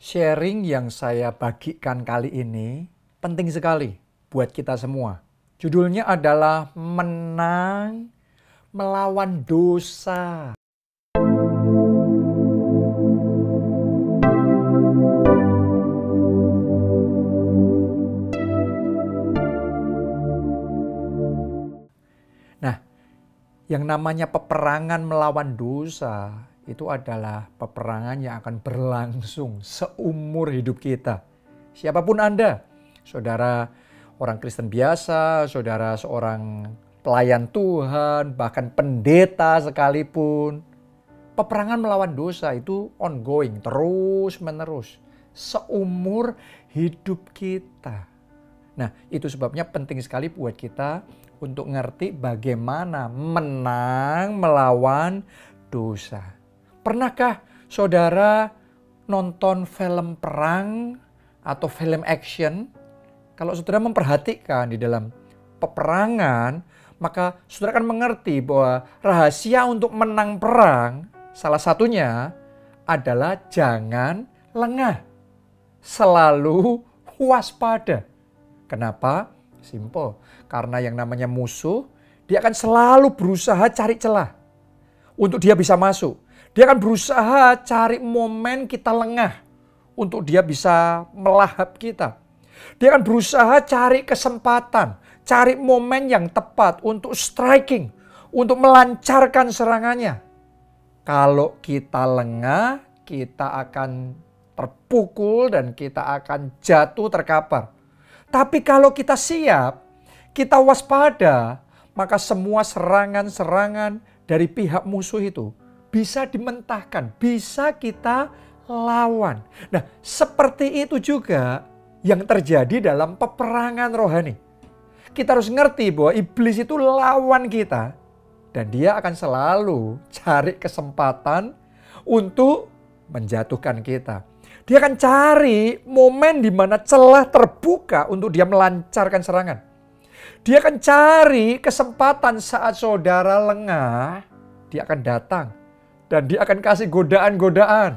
Sharing yang saya bagikan kali ini penting sekali buat kita semua. Judulnya adalah menang melawan dosa. Nah, yang namanya peperangan melawan dosa itu adalah peperangan yang akan berlangsung seumur hidup kita. Siapapun Anda, saudara orang Kristen biasa, saudara seorang pelayan Tuhan, bahkan pendeta sekalipun. Peperangan melawan dosa itu ongoing, terus menerus, seumur hidup kita. Nah, itu sebabnya penting sekali buat kita untuk ngerti bagaimana menang melawan dosa. Pernahkah saudara nonton film perang atau film action? Kalau saudara memperhatikan di dalam peperangan, maka saudara akan mengerti bahwa rahasia untuk menang perang salah satunya adalah jangan lengah. Selalu waspada. Kenapa? Simple. Karena yang namanya musuh, dia akan selalu berusaha cari celah untuk dia bisa masuk. Dia akan berusaha cari momen kita lengah untuk dia bisa melahap kita. Dia akan berusaha cari kesempatan, cari momen yang tepat untuk striking, untuk melancarkan serangannya. Kalau kita lengah, kita akan terpukul dan kita akan jatuh terkapar. Tapi kalau kita siap, kita waspada, maka semua serangan-serangan dari pihak musuh itu bisa dimentahkan, bisa kita lawan. Nah, seperti itu juga yang terjadi dalam peperangan rohani. Kita harus ngerti bahwa iblis itu lawan kita dan dia akan selalu cari kesempatan untuk menjatuhkan kita. Dia akan cari momen di mana celah terbuka untuk dia melancarkan serangan. Dia akan cari kesempatan saat saudara lengah, dia akan datang dan dia akan kasih godaan-godaan.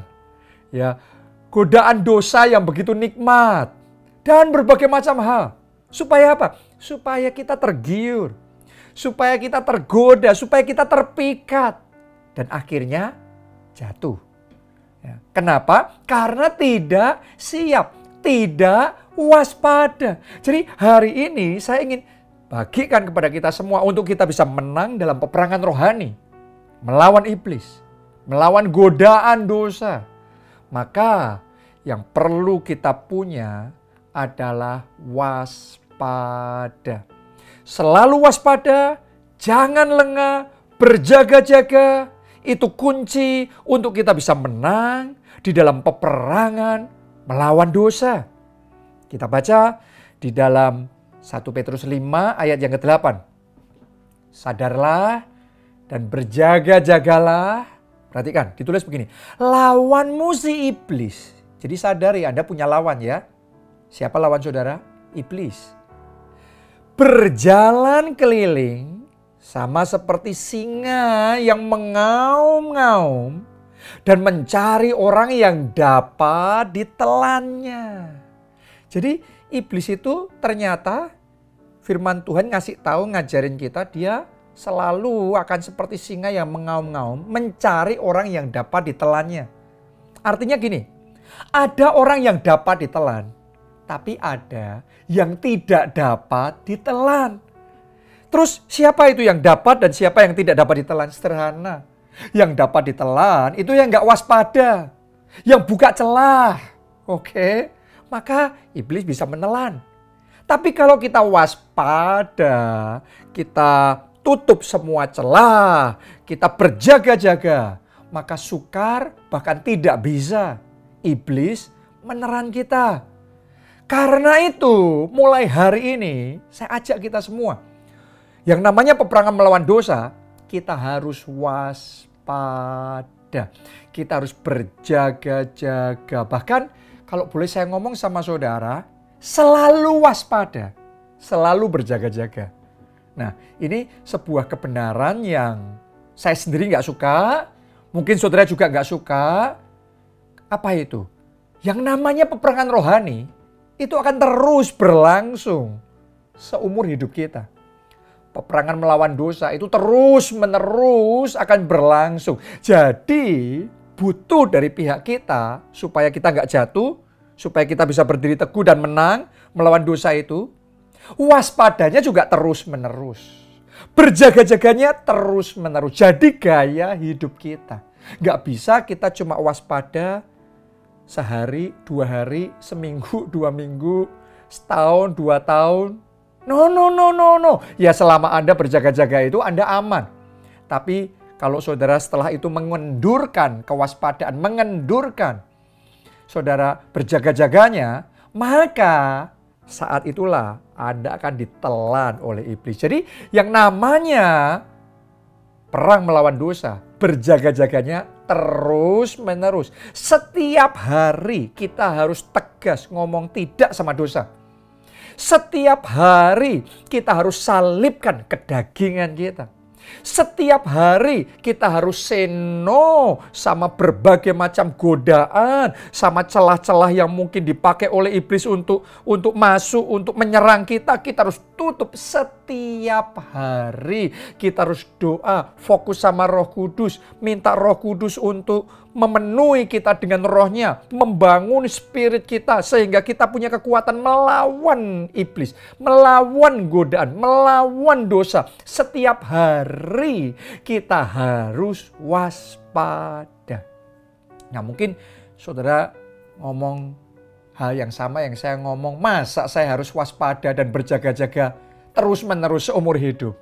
Ya, godaan dosa yang begitu nikmat dan berbagai macam hal. Supaya apa? Supaya kita tergiur, supaya kita tergoda, supaya kita terpikat dan akhirnya jatuh. Ya. Kenapa? Karena tidak siap, tidak waspada. Jadi hari ini saya ingin bagikan kepada kita semua untuk kita bisa menang dalam peperangan rohani. Melawan iblis, melawan godaan dosa. Maka yang perlu kita punya adalah waspada. Selalu waspada, jangan lengah, berjaga-jaga. Itu kunci untuk kita bisa menang di dalam peperangan melawan dosa. Kita baca di dalam 1 Petrus 5 ayat yang ke-8. Sadarlah dan berjaga-jagalah. Perhatikan, ditulis begini. Lawanmu si iblis. Jadi sadari Anda punya lawan ya. Siapa lawan saudara? Iblis. Berjalan keliling sama seperti singa yang mengaum-ngaum dan mencari orang yang dapat ditelannya. Jadi iblis itu ternyata firman Tuhan ngasih tahu, ngajarin kita, dia selalu akan seperti singa yang mengaum-ngaum mencari orang yang dapat ditelannya. Artinya gini, ada orang yang dapat ditelan, tapi ada yang tidak dapat ditelan. Terus siapa itu yang dapat dan siapa yang tidak dapat ditelan? Sederhana. Yang dapat ditelan itu yang gak waspada. Yang buka celah. Oke. Maka iblis bisa menelan. Tapi kalau kita waspada, kita tutup semua celah, kita berjaga-jaga, maka sukar bahkan tidak bisa iblis menelan kita. Karena itu mulai hari ini saya ajak kita semua. Yang namanya peperangan melawan dosa, kita harus waspada. Kita harus berjaga-jaga. Bahkan kalau boleh saya ngomong sama saudara, selalu waspada, selalu berjaga-jaga. Nah, ini sebuah kebenaran yang saya sendiri gak suka, mungkin saudara juga gak suka. Apa itu? Yang namanya peperangan rohani itu akan terus berlangsung seumur hidup kita. Peperangan melawan dosa itu terus-menerus akan berlangsung. Jadi butuh dari pihak kita supaya kita nggak jatuh, supaya kita bisa berdiri teguh dan menang melawan dosa itu. Waspadanya juga terus-menerus. Berjaga-jaganya terus-menerus. Jadi gaya hidup kita. Nggak bisa kita cuma waspada sehari, 2 hari, seminggu, 2 minggu, setahun, 2 tahun. No. Ya selama Anda berjaga-jaga itu Anda aman. Tapi kalau saudara setelah itu mengendurkan kewaspadaan, mengendurkan saudara berjaga-jaganya, maka saat itulah Anda akan ditelan oleh iblis. Jadi yang namanya perang melawan dosa, berjaga-jaganya terus-menerus. Setiap hari kita harus tegas ngomong tidak sama dosa. Setiap hari kita harus salibkan kedagingan kita. Setiap hari kita harus say no sama berbagai macam godaan, sama celah-celah yang mungkin dipakai oleh iblis untuk masuk, untuk menyerang kita. Kita harus tutup setiap hari. Kita harus doa, fokus sama Roh Kudus, minta Roh Kudus untuk memenuhi kita dengan rohnya, membangun spirit kita sehingga kita punya kekuatan melawan iblis, melawan godaan, melawan dosa. Setiap hari kita harus waspada. Nah mungkin saudara ngomong hal yang sama yang saya ngomong, masa saya harus waspada dan berjaga-jaga terus-menerus seumur hidup?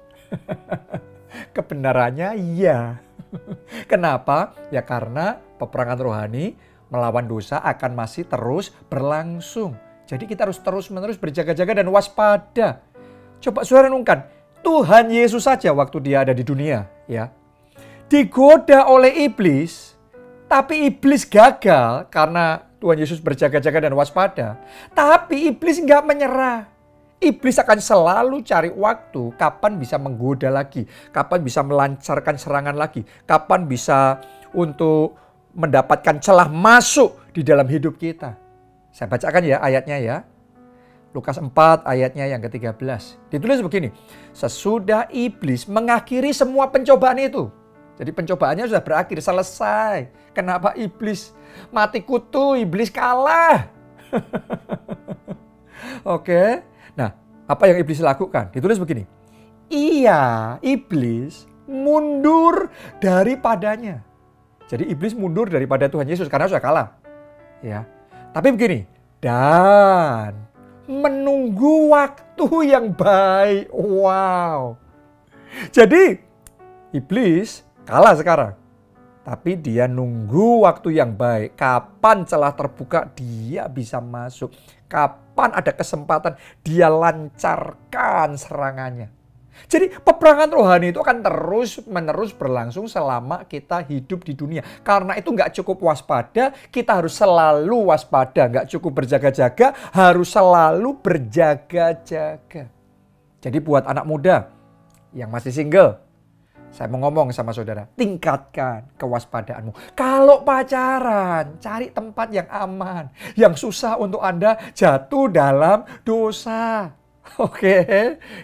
Kebenarannya iya. Kenapa? Ya karena peperangan rohani melawan dosa akan masih terus berlangsung. Jadi kita harus terus-menerus berjaga-jaga dan waspada. Coba saudara renungkan, Tuhan Yesus saja waktu dia ada di dunia, ya, digoda oleh iblis, tapi iblis gagal karena Tuhan Yesus berjaga-jaga dan waspada. Tapi iblis nggak menyerah. Iblis akan selalu cari waktu kapan bisa menggoda lagi, kapan bisa melancarkan serangan lagi, kapan bisa untuk mendapatkan celah masuk di dalam hidup kita. Saya bacakan ya ayatnya ya. Lukas 4 ayatnya yang ke-13. Ditulis begini, sesudah iblis mengakhiri semua pencobaan itu. Jadi pencobaannya sudah berakhir, selesai. Kenapa iblis mati kutu, iblis kalah. Oke. Nah, apa yang iblis lakukan? Ditulis begini. Iya, iblis mundur daripadanya. Jadi iblis mundur daripada Tuhan Yesus karena sudah kalah. Ya. Tapi begini, dan menunggu waktu yang baik. Wow. Jadi iblis kalah sekarang. Tapi dia nunggu waktu yang baik. Kapan celah terbuka dia bisa masuk. Kapan ada kesempatan dia lancarkan serangannya. Jadi peperangan rohani itu akan terus-menerus berlangsung selama kita hidup di dunia. Karena itu nggak cukup waspada, kita harus selalu waspada. Nggak cukup berjaga-jaga, harus selalu berjaga-jaga. Jadi buat anak muda yang masih single, saya mau ngomong sama saudara, tingkatkan kewaspadaanmu. Kalau pacaran, cari tempat yang aman, yang susah untuk Anda jatuh dalam dosa. Oke,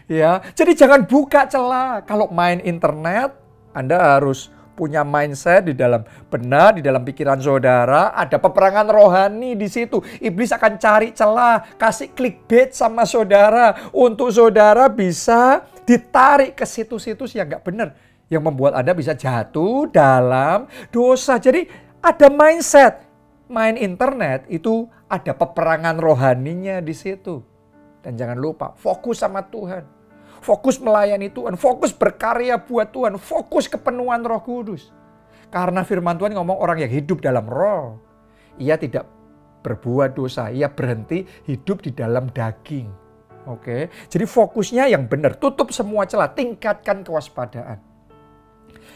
ya. Jadi jangan buka celah. Kalau main internet, Anda harus punya mindset di dalam benak, di dalam pikiran saudara. Ada peperangan rohani di situ. Iblis akan cari celah, kasih clickbait sama saudara untuk saudara bisa ditarik ke situs-situs yang nggak benar, yang membuat Anda bisa jatuh dalam dosa. Jadi ada mindset. Main internet itu ada peperangan rohaninya di situ. Dan jangan lupa, fokus sama Tuhan. Fokus melayani Tuhan. Fokus berkarya buat Tuhan. Fokus kepenuhan Roh Kudus. Karena firman Tuhan ngomong orang yang hidup dalam roh, ia tidak berbuat dosa. Ia berhenti hidup di dalam daging. Oke, jadi fokusnya yang benar. Tutup semua celah. Tingkatkan kewaspadaan.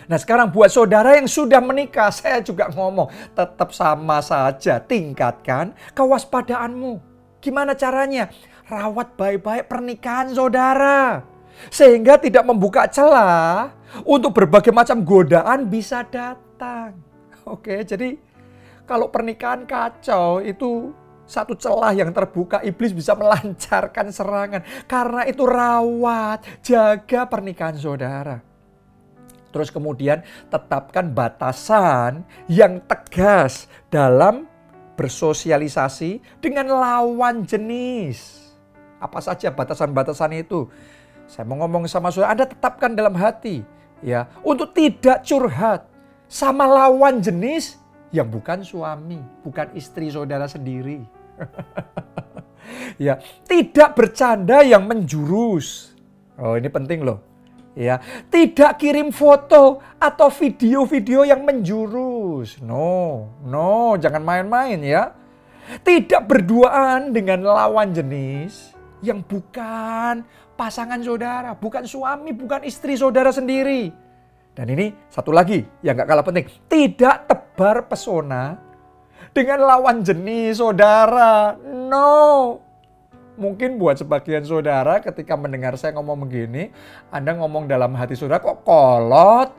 Nah sekarang buat saudara yang sudah menikah, saya juga ngomong, tetap sama saja. Tingkatkan kewaspadaanmu. Gimana caranya? Rawat baik-baik pernikahan saudara. Sehingga tidak membuka celah untuk berbagai macam godaan bisa datang. Oke, jadi Kalau pernikahan kacau, itu satu celah yang terbuka, iblis bisa melancarkan serangan. Karena itu rawat, jaga pernikahan saudara. Terus kemudian tetapkan batasan yang tegas dalam bersosialisasi dengan lawan jenis. Apa saja batasan-batasan itu? Saya mau ngomong sama saudara, Anda tetapkan dalam hati ya, untuk tidak curhat sama lawan jenis yang bukan suami, bukan istri saudara sendiri. Ya, tidak bercanda yang menjurus. Oh, ini penting loh. Ya, tidak kirim foto atau video-video yang menjurus. No, jangan main-main ya. Tidak berduaan dengan lawan jenis yang bukan pasangan saudara, bukan suami, bukan istri saudara sendiri. Dan ini satu lagi yang gak kalah penting. Tidak tebar pesona dengan lawan jenis saudara. No. Mungkin buat sebagian saudara ketika mendengar saya ngomong begini, Anda ngomong dalam hati saudara, kok kolot?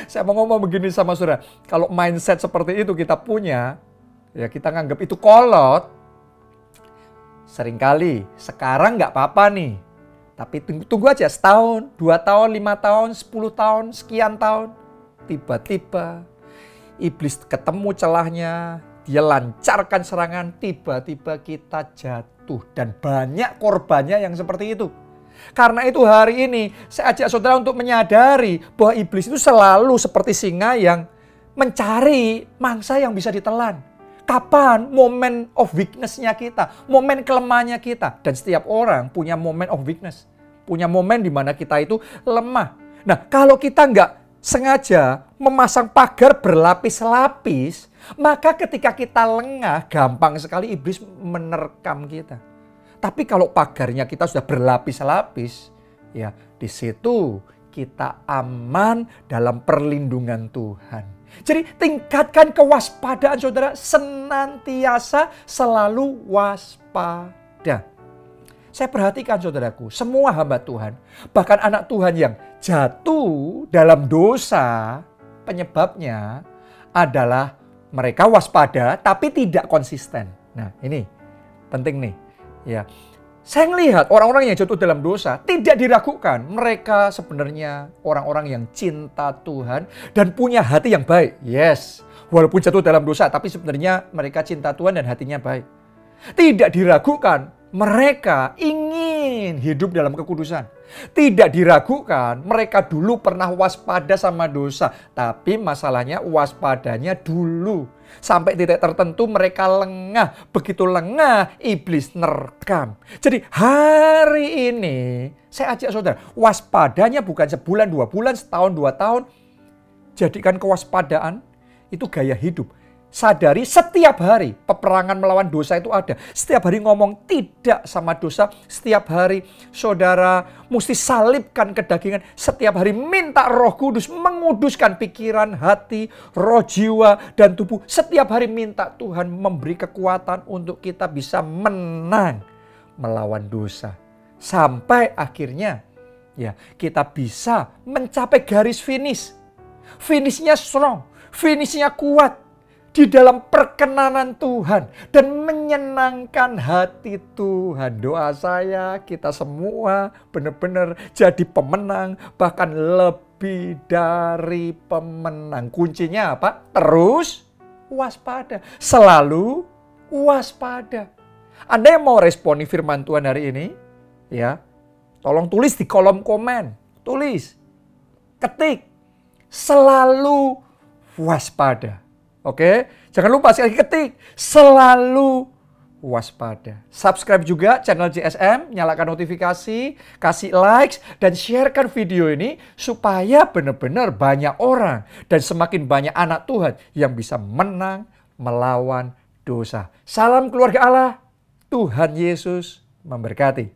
Saya mau ngomong begini sama saudara, kalau mindset seperti itu kita punya, ya kita nganggap itu kolot. Seringkali sekarang nggak apa-apa nih. Tapi tunggu aja setahun, 2 tahun, 5 tahun, 10 tahun, sekian tahun. Tiba-tiba iblis ketemu celahnya, dia lancarkan serangan, tiba-tiba kita jatuh. Dan banyak korbannya yang seperti itu. Karena itu hari ini saya ajak saudara untuk menyadari bahwa iblis itu selalu seperti singa yang mencari mangsa yang bisa ditelan. Kapan momen of weakness-nya kita, momen kelemahannya kita. Dan setiap orang punya momen of weakness. Punya momen di mana kita itu lemah. Nah, kalau kita nggak sengaja memasang pagar berlapis-lapis, maka ketika kita lengah, gampang sekali iblis menerkam kita. Tapi kalau pagarnya kita sudah berlapis-lapis, ya di situ kita aman dalam perlindungan Tuhan. Jadi tingkatkan kewaspadaan saudara, senantiasa selalu waspada. Saya perhatikan saudaraku, semua hamba Tuhan, bahkan anak Tuhan yang jatuh dalam dosa, penyebabnya adalah mereka waspada tapi tidak konsisten. Nah ini penting nih. Ya, saya melihat orang-orang yang jatuh dalam dosa tidak diragukan. Mereka sebenarnya orang-orang yang cinta Tuhan dan punya hati yang baik. Yes, walaupun jatuh dalam dosa, tapi sebenarnya mereka cinta Tuhan dan hatinya baik. Tidak diragukan, mereka ingin hidup dalam kekudusan. Tidak diragukan, mereka dulu pernah waspada sama dosa. Tapi masalahnya waspadanya dulu. Sampai titik tertentu mereka lengah. Begitu lengah, iblis nerkam. Jadi hari ini saya ajak saudara, waspadanya bukan sebulan, 2 bulan, setahun, 2 tahun. Jadikan kewaspadaan itu gaya hidup. Sadari setiap hari peperangan melawan dosa itu ada. Setiap hari ngomong tidak sama dosa. Setiap hari saudara mesti salibkan kedagingan. Setiap hari minta Roh Kudus menguduskan pikiran, hati, roh, jiwa, dan tubuh. Setiap hari minta Tuhan memberi kekuatan untuk kita bisa menang melawan dosa. Sampai akhirnya ya kita bisa mencapai garis finish. Finishnya strong, finishnya kuat. Di dalam perkenanan Tuhan dan menyenangkan hati Tuhan. Doa saya kita semua benar-benar jadi pemenang, bahkan lebih dari pemenang. Kuncinya apa? Terus waspada, selalu waspada. Anda yang mau responi firman Tuhan hari ini, ya, tolong tulis di kolom komen, tulis, ketik, selalu waspada. Oke, jangan lupa sekali lagi ketik, selalu waspada. Subscribe juga channel JSM, nyalakan notifikasi, kasih likes, dan sharekan video ini supaya benar-benar banyak orang dan semakin banyak anak Tuhan yang bisa menang melawan dosa. Salam keluarga Allah, Tuhan Yesus memberkati.